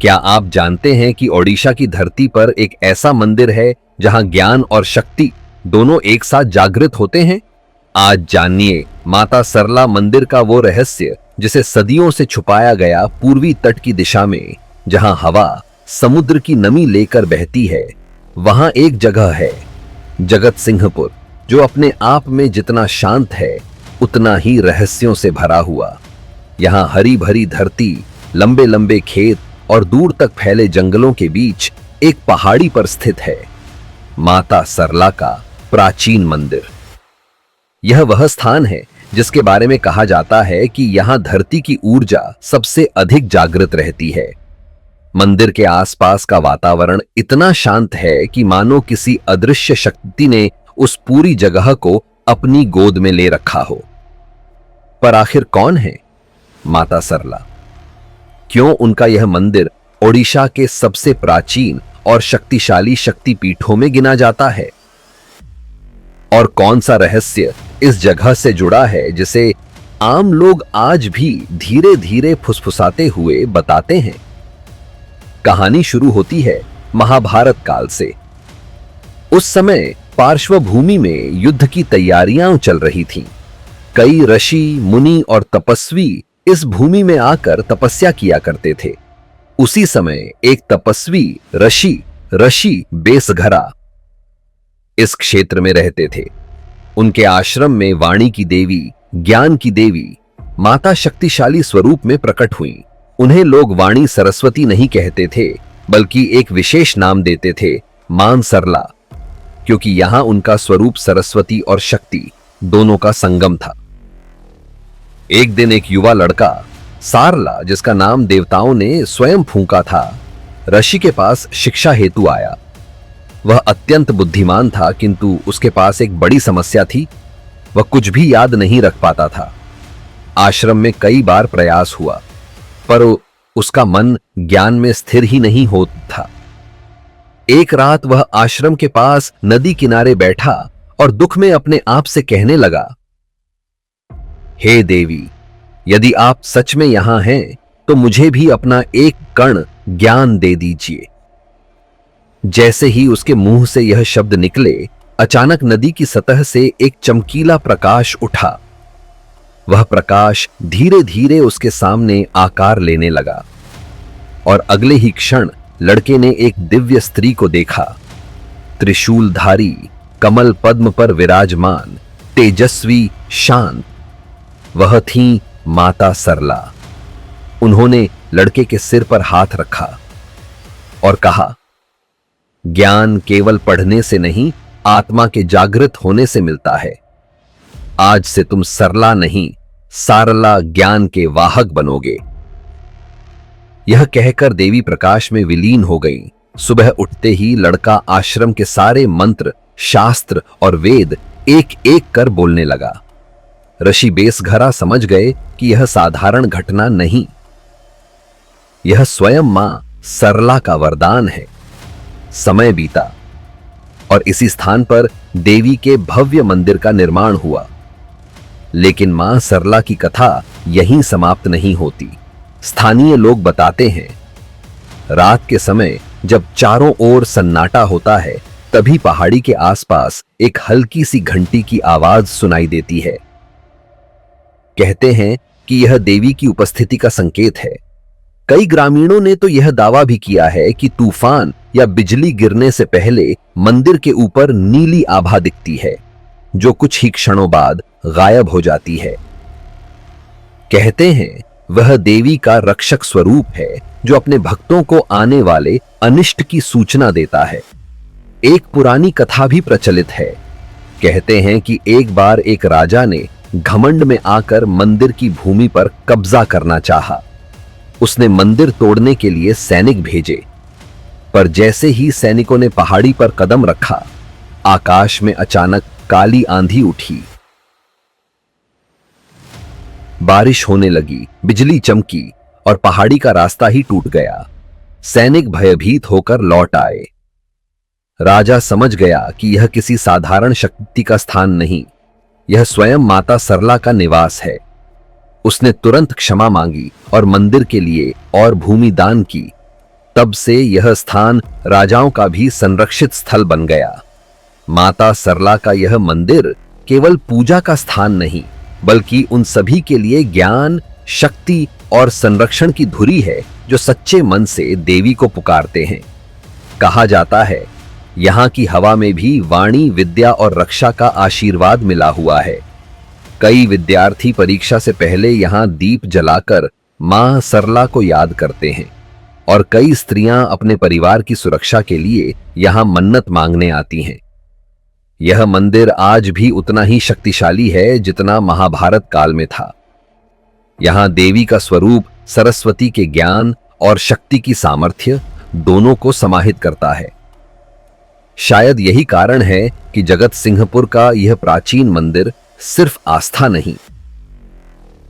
क्या आप जानते हैं कि ओडिशा की धरती पर एक ऐसा मंदिर है जहां ज्ञान और शक्ति दोनों एक साथ जागृत होते हैं? आज जानिए माता सरला मंदिर का वो रहस्य जिसे सदियों से छुपाया गया पूर्वी तट की दिशा में, जहां हवा समुद्र की नमी लेकर बहती है। वहां एक जगह है, जगत सिंहपुर, जो अपने आप में जितना शांत है उतना ही रहस्यों से भरा हुआ। यहां हरी भरी धरती, लंबे लंबे खेत और दूर तक फैले जंगलों के बीच एक पहाड़ी पर स्थित है माता सरला का प्राचीन मंदिर। यह वह स्थान है जिसके बारे में कहा जाता है कि यहां धरती की ऊर्जा सबसे अधिक जागृत रहती है। मंदिर के आसपास का वातावरण इतना शांत है कि मानो किसी अदृश्य शक्ति ने उस पूरी जगह को अपनी गोद में ले रखा हो। पर आखिर कौन है माता सरला? क्यों उनका यह मंदिर ओडिशा के सबसे प्राचीन और शक्तिशाली शक्तिपीठों में गिना जाता है? और कौन सा रहस्य इस जगह से जुड़ा है जिसे आम लोग आज भी धीरे धीरे फुसफुसाते हुए बताते हैं? कहानी शुरू होती है महाभारत काल से। उस समय पार्श्वभूमि में युद्ध की तैयारियां चल रही थीं। कई ऋषि, मुनि और तपस्वी इस भूमि में आकर तपस्या किया करते थे। उसी समय एक तपस्वी ऋषि बेसघरा इस क्षेत्र में रहते थे। उनके आश्रम में वाणी की देवी, ज्ञान की देवी, माता शक्तिशाली स्वरूप में प्रकट हुई। उन्हें लोग वाणी सरस्वती नहीं कहते थे, बल्कि एक विशेष नाम देते थे, मान सरला, क्योंकि यहां उनका स्वरूप सरस्वती और शक्ति दोनों का संगम था। एक दिन एक युवा लड़का सारला, जिसका नाम देवताओं ने स्वयं फूंका था, ऋषि के पास शिक्षा हेतु आया। वह अत्यंत बुद्धिमान था, किंतु उसके पास एक बड़ी समस्या थी। वह कुछ भी याद नहीं रख पाता था। आश्रम में कई बार प्रयास हुआ, पर उसका मन ज्ञान में स्थिर ही नहीं होता था। एक रात वह आश्रम के पास नदी किनारे बैठा और दुख में अपने आप से कहने लगा, हे देवी, यदि आप सच में यहां हैं तो मुझे भी अपना एक कण ज्ञान दे दीजिए। जैसे ही उसके मुंह से यह शब्द निकले, अचानक नदी की सतह से एक चमकीला प्रकाश उठा। वह प्रकाश धीरे धीरे उसके सामने आकार लेने लगा और अगले ही क्षण लड़के ने एक दिव्य स्त्री को देखा। त्रिशूलधारी, कमल पद्म पर विराजमान, तेजस्वी, शांत। वह थी माता सरला। उन्होंने लड़के के सिर पर हाथ रखा और कहा, ज्ञान केवल पढ़ने से नहीं, आत्मा के जागृत होने से मिलता है। आज से तुम सरला नहीं, सारला ज्ञान के वाहक बनोगे। यह कहकर देवी प्रकाश में विलीन हो गई। सुबह उठते ही लड़का आश्रम के सारे मंत्र, शास्त्र और वेद एक एक कर बोलने लगा। ऋषि बेसघरा समझ गए कि यह साधारण घटना नहीं, यह स्वयं मां सरला का वरदान है। समय बीता और इसी स्थान पर देवी के भव्य मंदिर का निर्माण हुआ। लेकिन मां सरला की कथा यहीं समाप्त नहीं होती। स्थानीय लोग बताते हैं, रात के समय जब चारों ओर सन्नाटा होता है, तभी पहाड़ी के आसपास एक हल्की सी घंटी की आवाज सुनाई देती है। कहते हैं कि यह देवी की उपस्थिति का संकेत है। कई ग्रामीणों ने तो यह दावा भी किया है कि तूफान या बिजली गिरने से पहले मंदिर के ऊपर नीली आभा दिखती है, जो कुछ ही क्षणों बाद गायब हो जाती है। कहते हैं वह देवी का रक्षक स्वरूप है, जो अपने भक्तों को आने वाले अनिष्ट की सूचना देता है। एक पुरानी कथा भी प्रचलित है। कहते हैं कि एक बार एक राजा ने घमंड में आकर मंदिर की भूमि पर कब्जा करना चाहा। उसने मंदिर तोड़ने के लिए सैनिक भेजे, पर जैसे ही सैनिकों ने पहाड़ी पर कदम रखा, आकाश में अचानक काली आंधी उठी। बारिश होने लगी, बिजली चमकी और पहाड़ी का रास्ता ही टूट गया। सैनिक भयभीत होकर लौट आए। राजा समझ गया कि यह किसी साधारण शक्ति का स्थान नहीं, यह स्वयं माता सरला का निवास है। उसने तुरंत क्षमा मांगी और मंदिर के लिए और भूमि दान की। तब से यह स्थान राजाओं का भी संरक्षित स्थल बन गया। माता सरला का यह मंदिर केवल पूजा का स्थान नहीं, बल्कि उन सभी के लिए ज्ञान, शक्ति और संरक्षण की धुरी है जो सच्चे मन से देवी को पुकारते हैं। कहा जाता है, यहाँ की हवा में भी वाणी, विद्या और रक्षा का आशीर्वाद मिला हुआ है। कई विद्यार्थी परीक्षा से पहले यहाँ दीप जलाकर मां सरला को याद करते हैं और कई स्त्रियां अपने परिवार की सुरक्षा के लिए यहाँ मन्नत मांगने आती हैं। यह मंदिर आज भी उतना ही शक्तिशाली है जितना महाभारत काल में था। यहाँ देवी का स्वरूप सरस्वती के ज्ञान और शक्ति की सामर्थ्य दोनों को समाहित करता है। शायद यही कारण है कि जगत सिंहपुर का यह प्राचीन मंदिर सिर्फ आस्था नहीं,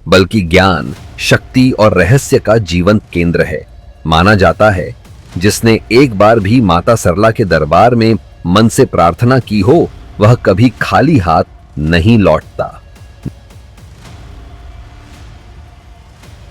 बल्कि ज्ञान, शक्ति और रहस्य का जीवंत केंद्र है। माना जाता है, जिसने एक बार भी माता सरला के दरबार में मन से प्रार्थना की हो, वह कभी खाली हाथ नहीं लौटता।